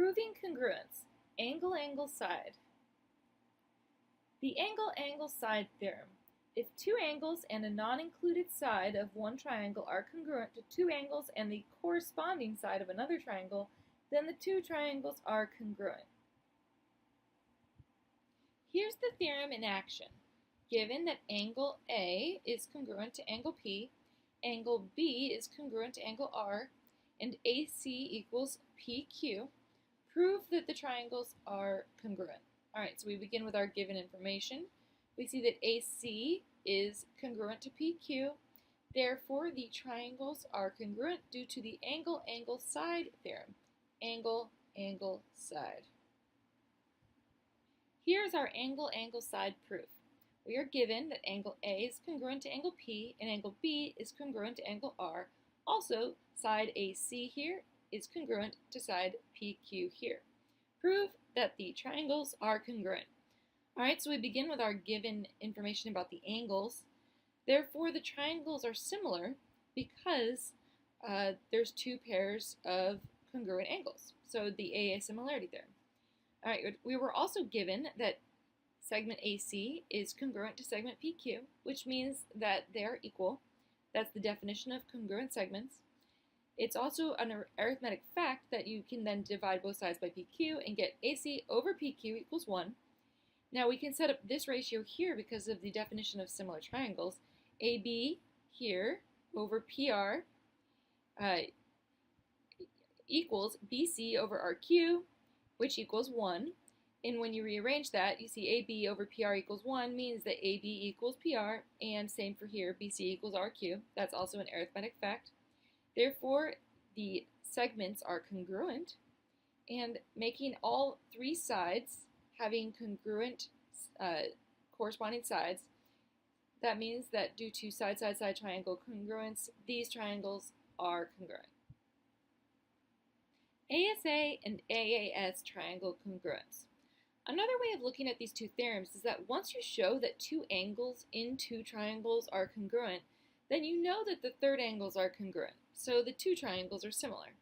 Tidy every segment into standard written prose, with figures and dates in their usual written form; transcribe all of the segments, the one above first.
Proving congruence, angle, side. The angle, side theorem. If two angles and a non-included side of one triangle are congruent to two angles and the corresponding side of another triangle, then the two triangles are congruent. Here's the theorem in action. Given that angle A is congruent to angle P, angle B is congruent to angle R, and AC equals PQ, prove that the triangles are congruent. Alright, so we begin with our given information. We see that AC is congruent to PQ, therefore the triangles are congruent due to the angle, side theorem. Angle, side. Here's our angle, side proof. We are given that angle A is congruent to angle P and angle B is congruent to angle R. Also, side AC here is congruent to side PQ here. Prove that the triangles are congruent. Alright, so we begin with our given information about the angles. Therefore, the triangles are similar because there's two pairs of congruent angles. So the AAS similarity theorem. Alright, we were also given that segment AC is congruent to segment PQ, which means that they are equal. That's the definition of congruent segments. It's also an arithmetic fact that you can then divide both sides by PQ and get AC over PQ equals 1. Now we can set up this ratio here because of the definition of similar triangles. AB here over PR equals BC over RQ, which equals 1. And when you rearrange that, you see AB over PR equals 1 means that AB equals PR, and same for here, BC equals RQ. That's also an arithmetic fact. Therefore, the segments are congruent, and making all three sides having congruent corresponding sides, that means that due to side triangle congruence, these triangles are congruent. ASA and AAS triangle congruence. Another way of looking at these two theorems is that once you show that two angles in two triangles are congruent, then you know that the third angles are congruent, so the two triangles are similar.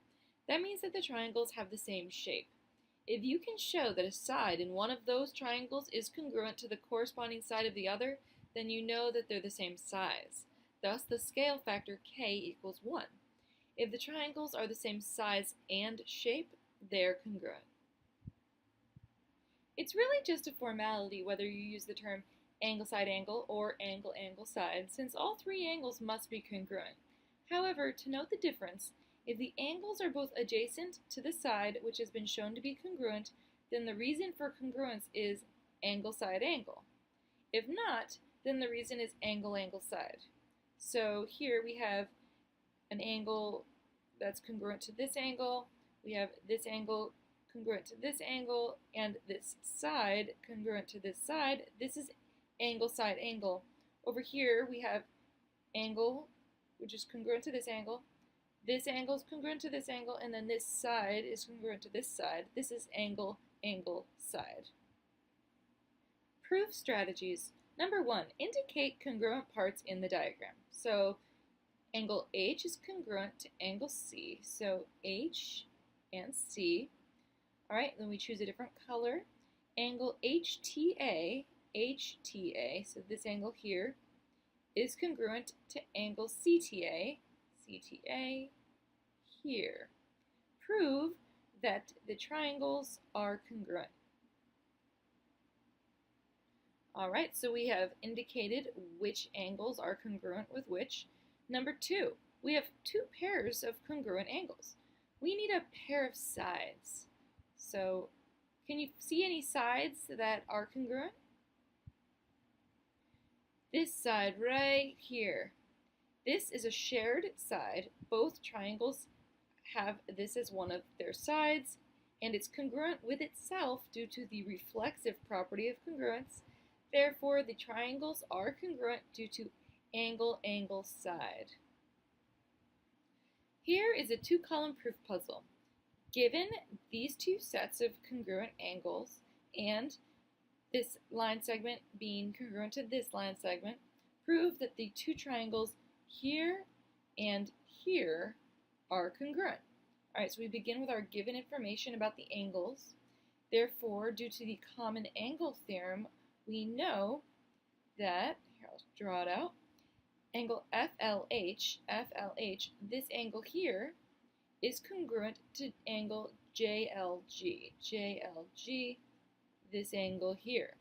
That means that the triangles have the same shape. If you can show that a side in one of those triangles is congruent to the corresponding side of the other, then you know that they're the same size. Thus, the scale factor K equals 1. If the triangles are the same size and shape, they're congruent. It's really just a formality whether you use the term angle side angle or angle side, since all three angles must be congruent. However, to note the difference, if the angles are both adjacent to the side which has been shown to be congruent, then the reason for congruence is angle side angle. If not, then the reason is angle side. So here we have an angle that's congruent to this angle, we have this angle congruent to this angle, and this side congruent to this side. This is angle side angle. Over here we have angle, which is congruent to this angle is congruent to this angle, and then this side is congruent to this side. This is angle side. Proof strategies. Number 1, indicate congruent parts in the diagram. So angle H is congruent to angle C, so H and C. Alright, then we choose a different color. Angle HTA, so this angle here, is congruent to angle CTA here. Prove that the triangles are congruent. Alright, so we have indicated which angles are congruent with which. Number 2, we have two pairs of congruent angles. We need a pair of sides. So, can you see any sides that are congruent? This side right here. This is a shared side. Both triangles have this as one of their sides, and it's congruent with itself due to the reflexive property of congruence. Therefore, the triangles are congruent due to angle side. Here is a two-column proof puzzle. Given these two sets of congruent angles and this line segment being congruent to this line segment, prove that the two triangles here and here are congruent. Alright, so we begin with our given information about the angles. Therefore, due to the common angle theorem, we know that, here I'll draw it out, angle FLH, this angle here, is congruent to angle JLG, this angle here.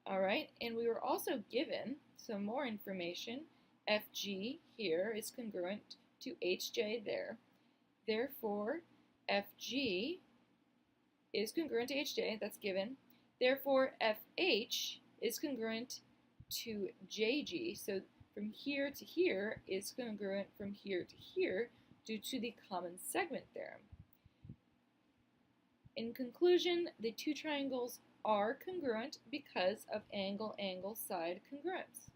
Alright, and we were also given some more information. FG here is congruent to HJ there. Therefore, FG is congruent to HJ, that's given. Therefore, FH is congruent to JG. So from here to here is congruent from here to here due to the common segment theorem. In conclusion, the two triangles are congruent because of angle-angle side congruence.